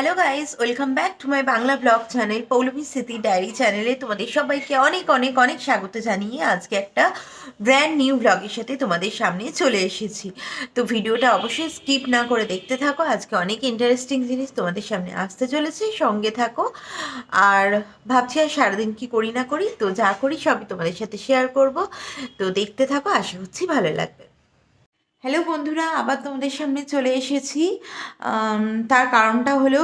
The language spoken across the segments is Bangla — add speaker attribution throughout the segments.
Speaker 1: Hello guys, welcome back to my Bangla blog channel Poulami Smriti diary চ্যানেলে তোমাদের সবাইকে অনেক অনেক অনেক স্বাগত জানিয়ে আজকে একটা ব্র্যান্ড নিউ ব্লগের সাথে তোমাদের সামনে চলে এসেছি। তো ভিডিওটা অবশ্যই স্কিপ না করে দেখতে থাকো। আজকে অনেক ইন্টারেস্টিং জিনিস তোমাদের সামনে আসতে চলেছে, সঙ্গে থাকো। আর ভাবছি আর সারাদিন কি করি না করি, তো যা করি সবই তোমাদের সাথে শেয়ার করব। তো দেখতে থাকো, আশা করছি ভালো লাগবে। হ্যালো বন্ধুরা, আবার তোমাদের সামনে চলে এসেছি। তার কারণটা হলো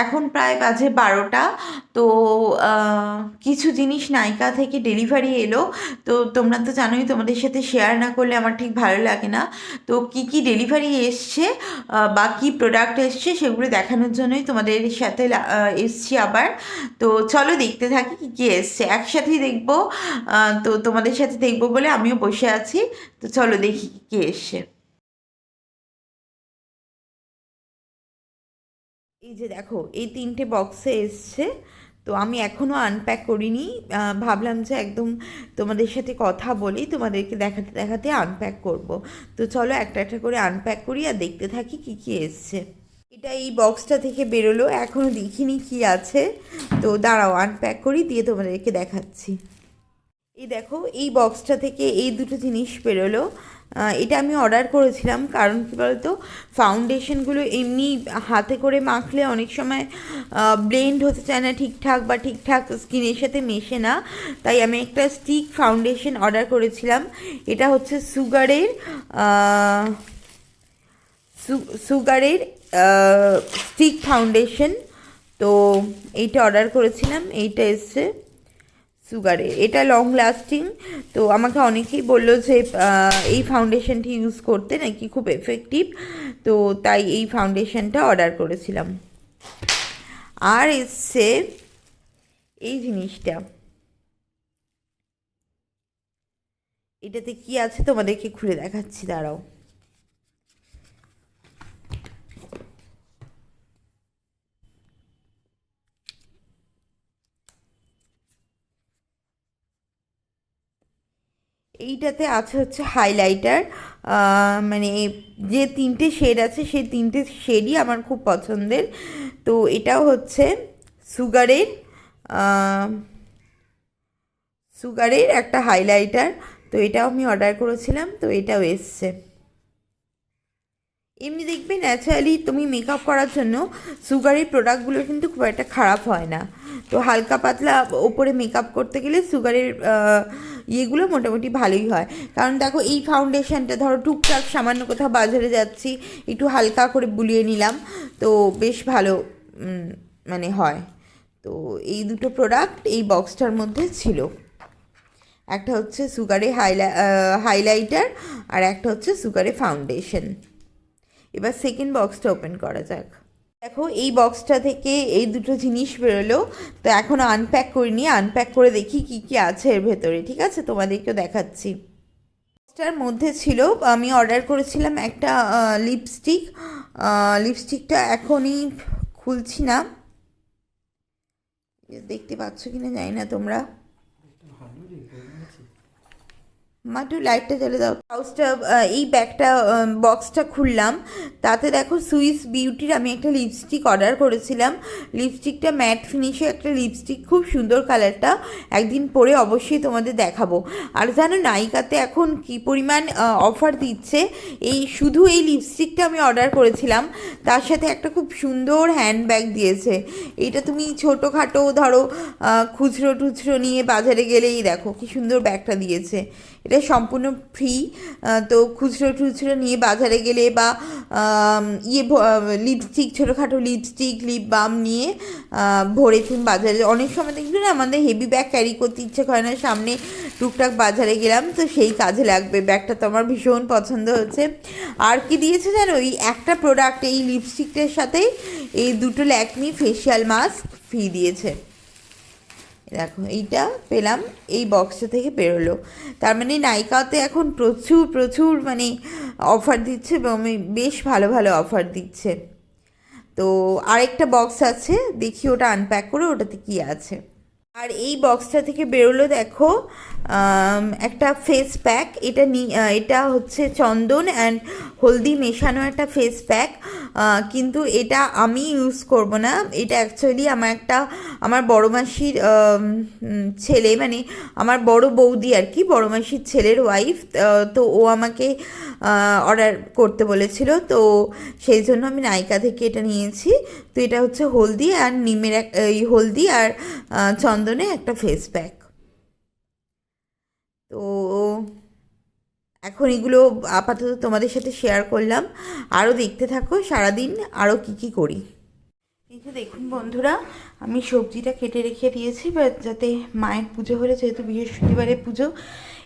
Speaker 1: এখন প্রায় বাজে 12টা। তো কিছু জিনিস নাইকা থেকে ডেলিভারি এলো। তো তোমরা তো জানোই, তোমাদের সাথে শেয়ার না করলে আমার ঠিক ভালো লাগে না। তো কি কি ডেলিভারি এসছে বা কী প্রোডাক্ট এসছে সেগুলো দেখানোর জন্যই তোমাদের সাথে এসছি আবার। তো চলো দেখতে থাকি কী কী এসছে, একসাথেই দেখবো। তো তোমাদের সাথে দেখবো বলে আমিও বসে আছি। তো চলো দেখি কী কী এসছে। এই যে দেখো, এই 3টে বক্সে এসছে। তো আমি এখনও আনপ্যাক করিনি। ভাবলাম যে একদম তোমাদের সাথে কথা বলি, তোমাদেরকে দেখাতে দেখাতে আনপ্যাক করব। তো চলো একটা একটা করে আনপ্যাক করি আর দেখতে থাকি কী কী এসছে। এটা এই বক্সটা থেকে বেরোলো, এখনও দেখিনি কি আছে। তো দাঁড়াও আনপ্যাক করি, দিয়ে তোমাদেরকে দেখাচ্ছি। এই দেখো, এই বক্সটা থেকে এই দুটো জিনিস বেরোলো। এটা আমি অর্ডার করেছিলাম, কারণ কী বলতো, ফাউন্ডেশনগুলো এমনি হাতে করে মাখলে অনেক সময় ব্লেন্ড হতে চায় না ঠিকঠাক, বা ঠিকঠাক স্কিনের সাথে মেশে না। তাই আমি একটা স্টিক ফাউন্ডেশন অর্ডার করেছিলাম। এটা হচ্ছে সুগারের স্টিক ফাউন্ডেশন। তো এইটা অর্ডার করেছিলাম, এইটা এসছে সুগারের। এটা লং লাস্টিং। তো আমাকে অনেকেই বললো যে এই ফাউন্ডেশনটি ইউজ করতে নাকি খুব এফেক্টিভ। তো তাই এই ফাউন্ডেশনটা অর্ডার করেছিলাম। আর এসছে এই জিনিসটা। এটাতে কি আছে তোমাদেরকে খুলে দেখাচ্ছি, দাঁড়াও। এইটাতে আছে হচ্ছে হাইলাইটার। মানে যে 3টে শেড আছে সেই 3টে শেডই আমার খুব পছন্দের। তো এটাও হচ্ছে সুগারের সুগারের একটা হাইলাইটার। তো এটাও আমি অর্ডার করেছিলাম, তো এটাও এসছে। এমনি দেখবে ন্যাচারালি তুমি মেকআপ করার জন্য সুগারের প্রোডাক্টগুলো কিন্তু খুব একটা খারাপ হয় না। তো হালকা পাতলা ওপরে মেকআপ করতে গেলে সুগারের ইয়েগুলো মোটামুটি ভালোই হয়। কারণ দেখো, এই ফাউন্ডেশনটা ধরো টুকটাক সামান্য কোথাও বাজারে যাচ্ছি, একটু হালকা করে বুলিয়ে নিলাম, তো বেশ ভালো মানে হয়। তো এই দুটো প্রোডাক্ট এই বক্সটার মধ্যে ছিল। একটা হচ্ছে সুগারে হাইলাইটার, আর একটা হচ্ছে সুগারে ফাউন্ডেশন। এবার সেকেন্ড বক্সটা ওপেন করা যাক। দেখো, এই বক্সটা থেকে এই দুটো জিনিস বেরোলো। তো এখনও আনপ্যাক করিনি, আনপ্যাক করে দেখি কি কি আছে এর ভেতরে। ঠিক আছে, তোমাদেরকেও দেখাচ্ছি। বক্সটার মধ্যে ছিল, আমি অর্ডার করেছিলাম একটা লিপস্টিক। লিপস্টিকটা এখনই খুলছি না, দেখতে পাচ্ছ কিনা জানি না তোমরা। একটু লাইটটা জ্বালে দাও। হাউসটা এই ব্যাগটা বক্সটা খুললাম। তাতে দেখো, সুইস বিউটির আমি একটা লিপস্টিক অর্ডার করেছিলাম। লিপস্টিকটা ম্যাট ফিনিশে একটা লিপস্টিক, খুব সুন্দর কালারটা। একদিন পরে অবশ্যই তোমাদের দেখাবো। আর জানো, নাইকাতে এখন কি পরিমাণ অফার দিচ্ছে। শুধু এই লিপস্টিকটা আমি অর্ডার করেছিলাম, তার সাথে একটা খুব সুন্দর হ্যান্ডব্যাগ দিয়েছে। এইটা তুমি ছোটোখাটো ধরো খুচরো টুচরো নিয়ে বাজারে গেলেই দেখো কি সুন্দর ব্যাগটা দিয়েছে। এটা সম্পূর্ণ ফ্রি। তো খুচরো টুচরো নিয়ে বাজারে গেলে বা লিপস্টিক, ছোটোখাটো লিপস্টিক, লিপ বাম নিয়ে ভরে তুমি বাজারে, অনেক সময় দেখবে না আমাদের হেভি ব্যাগ ক্যারি করতে ইচ্ছে করে না, সামনে টুকটাক বাজারে গেলাম, তো সেই কাজে লাগবে। ব্যাগটা তো আমার ভীষণ পছন্দ হয়েছে। আর কি দিয়েছে জানো, এই একটা প্রোডাক্ট, এই লিপস্টিকটার সাথেই এই দুটো ল্যাকমি ফেশিয়াল মাস্ক ফ্রি দিয়েছে। দেখো, এইটা পেলাম, এই বক্সটা থেকে বেরোলো। তার মানে নাইকাতে এখন প্রচুর প্রচুর মানে অফার দিচ্ছে, এবং বেশ ভালো ভালো অফার দিচ্ছে। তো আরেকটা বক্স আছে, দেখি ওটা আনপ্যাক করে ওটাতে কি আছে। আর এই বক্সটা থেকে বেরোলো দেখো একটা ফেস প্যাক। এটা হচ্ছে চন্দন অ্যান্ড হলদি মেশানো একটা ফেস প্যাক, কিন্তু এটা আমি ইউজ করব না। এটা অ্যাকচুয়ালি আমার বড় মাসির ছেলে, মানে আমার বড় বৌদি আর কি, বড় মাসির ছেলের ওয়াইফ, তো ও আমাকে অর্ডার করতে বলেছিল, তো সেই জন্য আমি নাইকা থেকে এটা নিয়েছি। তো এটা হচ্ছে হলদি আর নিমের এই হলদি আর চন্দনের একটা ফেস প্যাক। তো এখন এগুলো আপাতত তোমাদের সাথে শেয়ার করলাম, আরও দেখতে থাকো সারাদিন আরও কী করি। এই যে দেখুন বন্ধুরা, আমি সবজিটা কেটে রেখে দিয়েছি যাতে মায়ের পুজো হলে, যেহেতু বৃহস্পতিবারে পুজো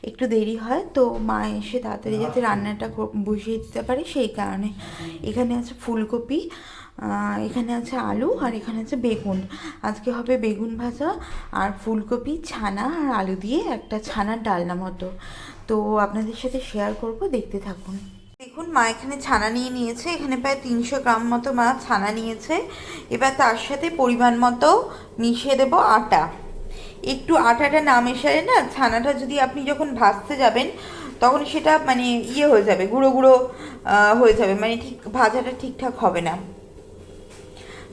Speaker 1: একটু দেরি হয়, তো মা এসে তাড়াতাড়ি যাতে রান্নাটা বসিয়ে দিতে পারে সেই কারণে। এখানে আছে ফুলকপি, এখানে আছে আলু, আর এখানে আছে বেগুন। আজকে হবে বেগুন ভাজা আর ফুলকপি, ছানা আর আলু দিয়ে একটা ছানার ডালনা মতো। তো আপনাদের সাথে শেয়ার করব, দেখতে থাকুন। দেখুন মা এখানে ছানা নিয়ে নিয়েছে, এখানে প্রায় 300 গ্রাম মতো মা ছানা নিয়েছে। এবার তার সাথে পরিমাণ মতো মিশিয়ে দেব আটা। একটু আটাটা না মেশালে না, ছানাটা যদি আপনি যখন ভাজতে যাবেন তখন সেটা মানে হয়ে যাবে, গুঁড়ো গুঁড়ো হয়ে যাবে, মানে ঠিক ভাজাটা ঠিকঠাক হবে না।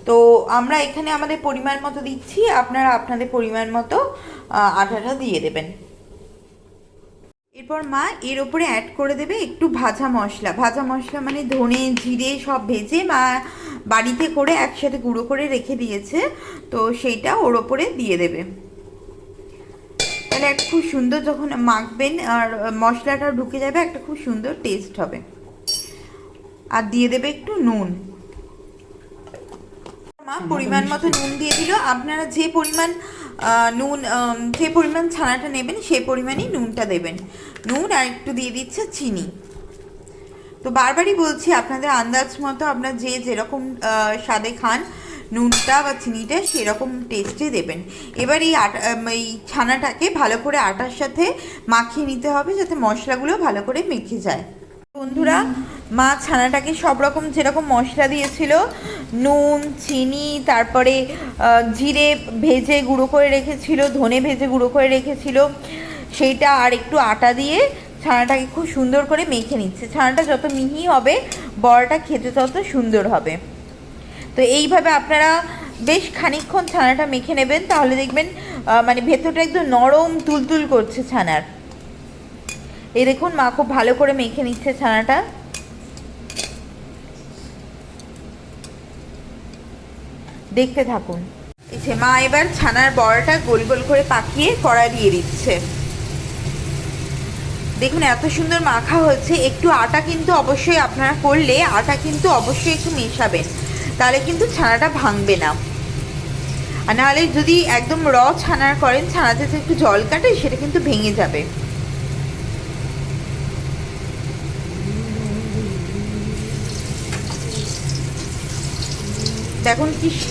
Speaker 1: তো আমরা এখানে আমাদের পরিমাণ মতো দিচ্ছি, আপনারা আপনাদের পরিমাণ মতো আটাটা দিয়ে দেবেন। এরপর মা এর ওপরে অ্যাড করে দেবে একটু ভাজা মশলা। ভাজা মশলা মানে ধনে জিরে সব ভেজে মা বাড়িতে করে একসাথে গুঁড়ো করে রেখে দিয়েছে, তো সেইটা ওর ওপরে দিয়ে দেবে। তাহলে একটা খুব সুন্দর, যখন মাখবেন আর মশলাটা ঢুকে যাবে, একটা খুব সুন্দর টেস্ট হবে। আর দিয়ে দেবে একটু নুন। মা পরিমাণ মতো নুন দিয়ে দিল। আপনারা যে পরিমাণ যে পরিমাণ ছানাটা নেবেন সেই পরিমাণই নুনটা দেবেন। নুন আর একটু দিয়ে দিচ্ছে চিনি। তো বারবারই বলছি, আপনাদের আন্দাজ মতো আপনারা যেরকম স্বাদে খান নুনটা বা চিনিটা সেরকম টেস্টে দেবেন। এবার এই ছানাটাকে ভালো করে আটার সাথে মাখিয়ে নিতে হবে, যাতে মশলাগুলো ভালো করে মেখে যায়। বন্ধুরা, মা ছানাটাকে সব রকম যেরকম মশলা দিয়েছিল, নুন, চিনি, তারপরে জিরে ভেজে গুঁড়ো করে রেখেছিল, ধনে ভেজে গুঁড়ো করে রেখেছিল, সেইটা আর একটু আটা দিয়ে ছানাটাকে খুব সুন্দর করে মেখে নিচ্ছে। ছানাটা যত মিহি হবে বড়াটা খেতে তত সুন্দর হবে। তো এইভাবে আপনারা বেশ খানিকক্ষণ ছানাটা মেখে নেবেন, তাহলে দেখবেন মানে ভেতরটা একদম নরম তুলতুল করছে ছানার। এই দেখুন মা খুব ভালো করে মেখে নিচ্ছে ছানাটা। দেখতে থাকুন। এই যে মা এবার ছানার বড়াটা গোল গোল করে পাকিয়ে কড়াই দিয়ে দিচ্ছে। দেখুন এত সুন্দর মাখা হচ্ছে। একটু আটা কিন্তু অবশ্যই আপনারা করলে আটা কিন্তু অবশ্যই একটু মেশাবেন, তাহলে কিন্তু ছানাটা ভাঙবে না। আর নাহলে যদি একদম ছানার করেন, ছানাতে যে একটু জল কাটে, সেটা কিন্তু ভেঙে যাবে।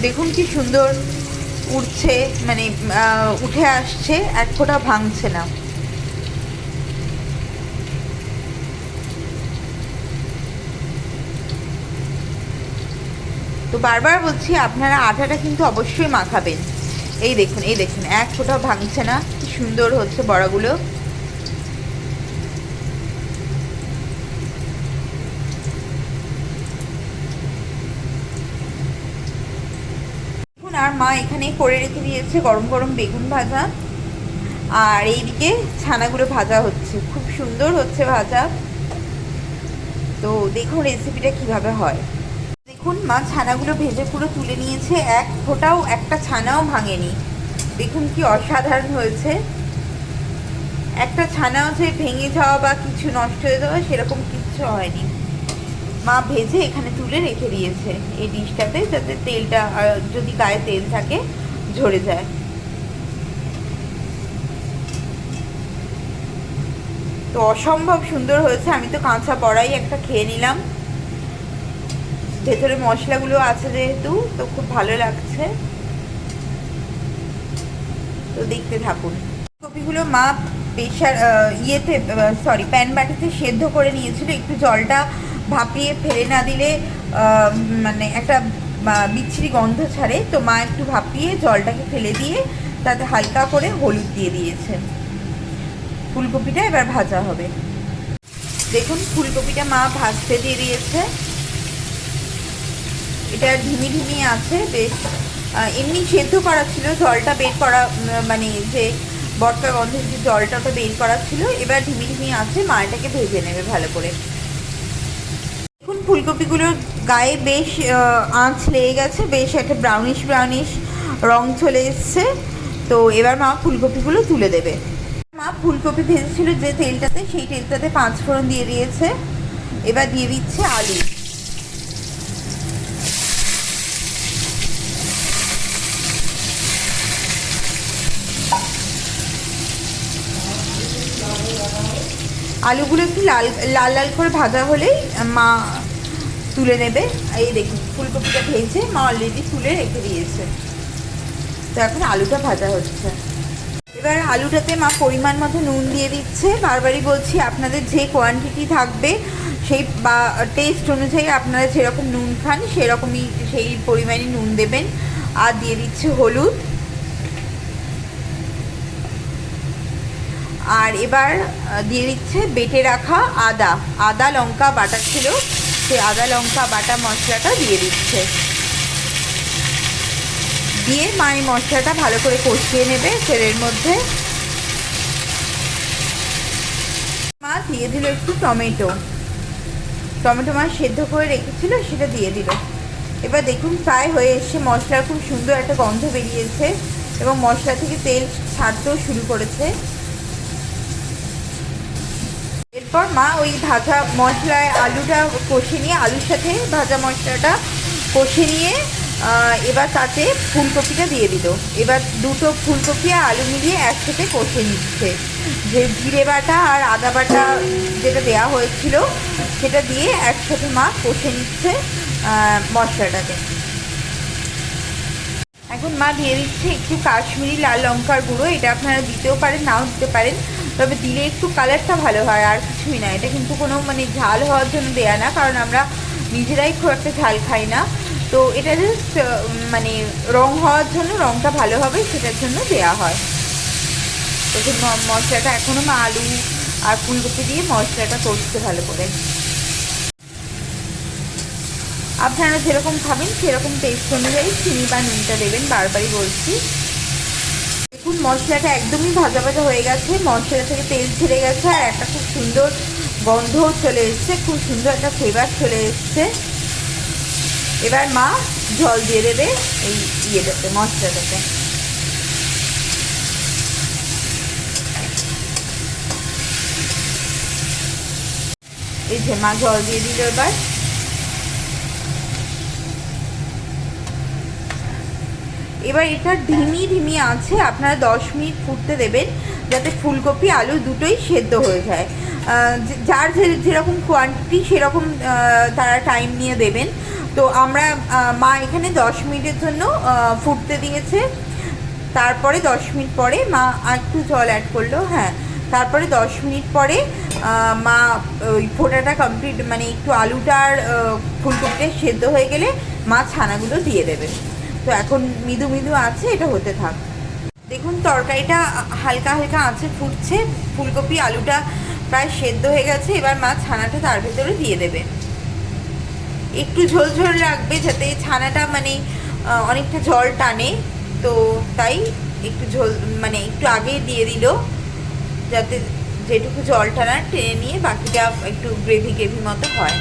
Speaker 1: দেখুন কি সুন্দর উঠছে, মানে উঠে আসছে, এক ফোঁটা ভাঙছে না। তো বারবার বলছি, আপনারা আটাটা কিন্তু অবশ্যই মাখাবেন। এই দেখুন এক ফোঁটাও ভাঙছে না, কি সুন্দর হচ্ছে বড়াগুলো। আর মা এখানে করে রেখে দিয়েছে গরম গরম বেগুন ভাজা, আর এইদিকে ছানাগুলো ভাজা হচ্ছে, খুব সুন্দর হচ্ছে ভাজা। তো দেখুন রেসিপিটা কিভাবে হয়। দেখুন মা ছানাগুলো ভেজে পুরো তুলে নিয়েছে, এক ফোঁটাও একটা ছানাও ভাঙেনি। দেখুন কি অসাধারণ হয়েছে। একটা ছানাও যে ভেঙে যাওয়া বা কিছু নষ্ট হয়ে যাওয়া সেরকম কিচ্ছু হয়নি। মা ভেজে এখানে তুলে রেখে দিয়েছে এই ডিশটাতে, যাতে তেলটা যদি গায়ে তেল থাকে ঝরে যায়। তো অসম্ভব সুন্দর হয়েছে। আমি তো কাঁচা বড়াই একটা খেয়ে নিলাম, ভেতরে মশলাগুলো আছে যেহেতু, তো খুব ভালো লাগছে। তো দেখতে থাকুন। কপিগুলো মা প্যান বাটিতে সেদ্ধ করে নিয়েছিল। একটু জলটা ভাপিয়ে ফেলে না দিলে মানে একটা বিচ্ছিরি গন্ধ ছাড়ে, তো মা একটু ভাপিয়ে জলটাকে ফেলে দিয়ে তাতে হালকা করে হলুদ দিয়ে দিয়েছেন। ফুলকপিটা এবার ভাজা হবে। দেখুন ফুলকপিটা মা ভাজতে দিয়ে দিয়েছে। এটা ধিমি ধিমি আছে, বেশ এমনি সেদ্ধ করা ছিল, জলটা বের করা, মানে যে বটকা গন্ধের যে জলটা ওটা বের করা ছিল। এবার ধিমি ধিমি আছে, মা এটাকে ভেজে নেবে ভালো করে। দেখুন ফুলকপিগুলোর গায়ে বেশ আঁচ লেগে গেছে, বেশ একটা ব্রাউনিশ ব্রাউনিশ রং চলে এসছে। তো এবার মা ফুলকপিগুলো তুলে দেবে। মা ফুলকপি ভেজেছিল যে তেলটাতে, সেই তেলটাতে 5 ফোড়ন দিয়ে দিয়েছে। এবার দিয়ে দিচ্ছে আলু। আলুগুলো একটু লাল লাল লাল করে ভাজা হলেই মা তুলে নেবে। এই দেখুন ফুলকপিটা ভেজে মা অলরেডি তুলে রেখে দিয়েছে। তো এখন আলুটা ভাজা হচ্ছে। এবার আলুটাতে মা পরিমাণ মতো নুন দিয়ে দিচ্ছে। বারবারই বলছি, আপনাদের যে কোয়ান্টিটি থাকবে সেই বা টেস্ট অনুযায়ী আপনারা যেরকম নুন খান সেরকমই সেই পরিমাণে নুন দেবেন। আর দিয়ে দিচ্ছে হলুদ। আর এবার দিয়ে দিচ্ছে বেটে রাখা আদা লঙ্কা বাটা ছিল, সেই আদা লঙ্কা বাটা মশলাটা দিয়ে দিচ্ছে। দিয়ে মা এই মশলাটা ভালো করে কষিয়ে নেবে তেলের মধ্যে। মা দিয়ে দিল একটু টমেটো মা সেদ্ধ করে রেখেছিল, সেটা দিয়ে দিল। এবার দেখুন প্রায় হয়ে এসছে, মশলার খুব সুন্দর একটা গন্ধ বেরিয়েছে এবং মশলা থেকে তেল ছাড়তেও শুরু করেছে। এরপর মা ওই ভাজা মশলায় আলুটা কষে নিয়ে, আলুর সাথে ভাজা মশলাটা কষে নিয়ে এবার তাতে ফুলকপিটা দিয়ে দিল। এবার দুটো ফুলকপি আর আলু মিলিয়ে একসাথে কষে নিচ্ছে। যে জিরে বাটা আর আদা বাটা যেটা দেওয়া হয়েছিল সেটা দিয়ে একসাথে মা কষে নিচ্ছে মশলাটাকে। এখন মা দিয়ে দিচ্ছে একটু কাশ্মীরি লাল লঙ্কার গুঁড়ো। এটা আপনারা দিতেও পারেন, নাও দিতে পারেন, তবে দিলে একটু কালারটা ভালো হয়, আর কিছুই না। এটা কিন্তু কোনো মানে ঝাল হওয়ার জন্য দেয়া না, কারণ আমরা নিজেরাই খুব একটা ঝাল খাই না। তো এটা জাস্ট মানে রং হওয়ার জন্য, রংটা ভালো হবে সেটার জন্য দেয়া হয়। তো মশলাটা এখনও মা আলু আর ফুলকপি দিয়ে মশলাটা করছে ভালো করে। আপনারা যেরকম খাবেন সেরকম টেস্ট অনুযায়ী চিনি বা নুনটা দেবেন, বারবারই বলছি। দেখুন মশলাটা একদমই ভাজা ভাজা হয়ে গেছে, মশলা থেকে তেল ছেড়ে গেছে আর একটা খুব সুন্দর গন্ধও চলে এসছে, খুব সুন্দর একটা ফ্লেভার চলে এসছে। এবার মা জল দিয়ে দেবে এই ইয়েটাতে, মশলাটাতে। এই যে মা জল দিয়ে দিল। এবার এটা ধিমি আছে, আপনারা 10 মিনিট ফুটতে দেবেন, যাতে ফুলকপি আলু দুটোই সেদ্ধ হয়ে যায়। যার যেরকম কোয়ান্টিটি সেরকম তারা টাইম নিয়ে দেবেন। তো আমরা মা এখানে 10 মিনিটের জন্য ফুটতে দিয়েছে। তারপরে 10 মিনিট পরে মা একটু জল অ্যাড করলো। হ্যাঁ, তারপরে 10 মিনিট পরে মা ওই ফোটাটা কমপ্লিট, মানে একটু আলুটার ফুলকপিটা সেদ্ধ হয়ে গেলে মা ছানাগুলো দিয়ে দেবে। তো এখন মৃদু আছে, এটা হতে থাক। দেখুন তরকারিটা হালকা আছে, ফুটছে, ফুলকপি আলুটা প্রায় সেদ্ধ হয়ে গেছে। এবার মা ছানাটা তার ভেতরে দিয়ে দেবে। একটু ঝোল রাখবে, যাতে ছানাটা মানে অনেকটা জল টানে। তো তাই একটু ঝোল মানে একটু আগে দিয়ে দিল, যাতে যেটুকু জল টানা টেনে নিয়ে বাকিটা একটু গ্রেভি মতো হয়।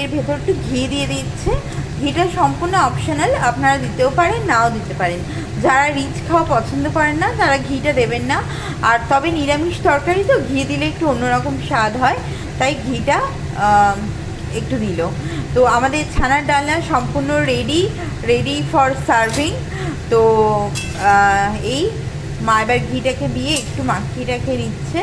Speaker 1: এর ভেতর একটু ঘি দিয়ে দিচ্ছে। ঘিটা সম্পূর্ণ অপশনাল, আপনারা দিতেও পারেন, নাও দিতে পারেন। যারা রিচ খাওয়া পছন্দ করেন না তারা ঘিটা দেবেন না। আর তবে নিরামিষ তরকারি তো ঘি দিলে একটু অন্যরকম স্বাদ হয়, তাই ঘিটা একটু দিল। তো আমাদের ছানার ডালনা সম্পূর্ণ রেডি ফর সার্ভিং। তো এই মা এবার ঘিটাকে দিয়ে একটু মাখিয়ে রেখে দিচ্ছে।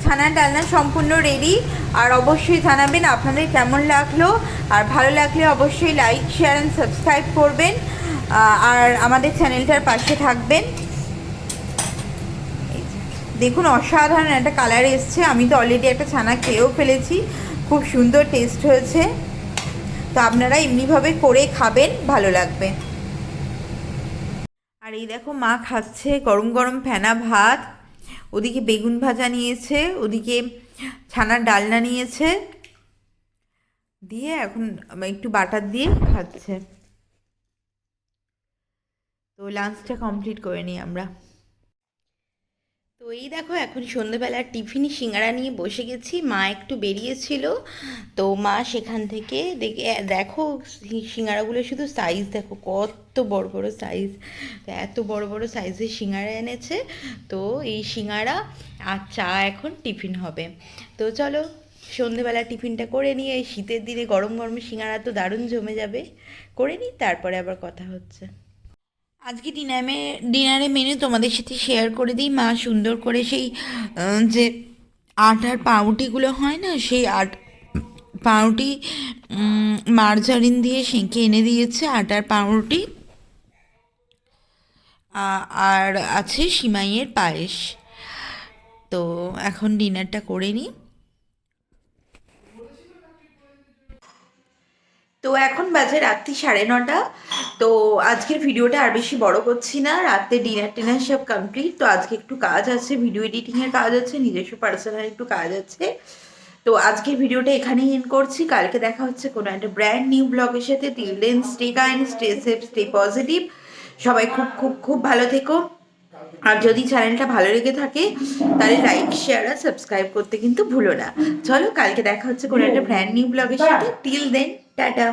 Speaker 1: ছানার ডালনা সম্পূর্ণ রেডি। আর অবশ্যই জানাবেন আপনাদের কেমন লাগলো, আর ভালো লাগলে অবশ্যই লাইক শেয়ার অ্যান্ড সাবস্ক্রাইব করবেন। আর আমাদের চ্যানেলটার পাশে থাকবেন। দেখুন অসাধারণ একটা কালার এসছে। আমি তো অলরেডি একটা ছানা খেয়েও ফেলেছি, খুব সুন্দর টেস্ট হয়েছে। তো আপনারা এমনিভাবে করে খাবেন, ভালো লাগবে। আর এই দেখো মা খাচ্ছে গরম গরম ফেনা ভাত, ওদিকে বেগুন ভাজা নিয়েছে, ওদিকে ছানার ডালনা নিয়েছে, দিয়ে এখন একটু বাটার দিয়ে খাচ্ছে। তো লাঞ্চটা কমপ্লিট করে নিই আমরা। তো এই দেখো এখন সন্ধ্যেবেলার টিফিন সিঙ্গারা নিয়ে বসে গেছি। মা একটু বেরিয়েছিল, তো মা সেখান থেকে দেখো সিঙ্গারাগুলো শুধু সাইজ দেখো কত বড় বড় সাইজ। তো এত বড় বড় সাইজের সিঙ্গারা এনেছে। তো এই সিঙ্গারা আর চা এখন টিফিন হবে। তো চলো সন্ধ্যেবেলা টিফিনটা করে নিয়ে, এই শীতের দিনে গরম গরম সিঙ্গারা তো দারুণ জমে যাবে। করে নিই, তারপরে আবার কথা হচ্ছে। আজকে ডিনারে মেনু তোমাদের সাথে শেয়ার করে দিই। মা সুন্দর করে সেই যে আটার পাউরুটিগুলো হয় না, সেই পাউরুটি মার্জারিন দিয়ে সেঁকে এনে দিয়েছে আটার পাউরুটি। আর আছে সিমাইয়ের পায়েস। তো এখন ডিনারটা করে নিই। তো এখন বাজে রাত্রি 9:30। তো আজকের ভিডিওটা আর বেশি বড় করছি না, রাতে ডিনার টিনার সব কমপ্লিট। তো আজকে একটু কাজ আছে, ভিডিও এডিটিংয়ের কাজ আছে, নিজস্ব পার্সোনাল একটু কাজ আছে। তো আজকের ভিডিওটা এখানেই এন্ড করছি। কালকে দেখা হচ্ছে কোনো একটা ব্র্যান্ড নিউ ব্লগের সাথে। Till then stay kind, stay safe, stay positive. সবাই খুব খুব খুব ভালো থেকো। আর যদি চ্যানেলটা ভালো লেগে থাকে তাহলে লাইক শেয়ার আর সাবস্ক্রাইব করতে কিন্তু ভুলো না। চলো কালকে দেখা হচ্ছে কোনো একটা ব্র্যান্ড নিউ ব্লগের সাথে। Till then tata.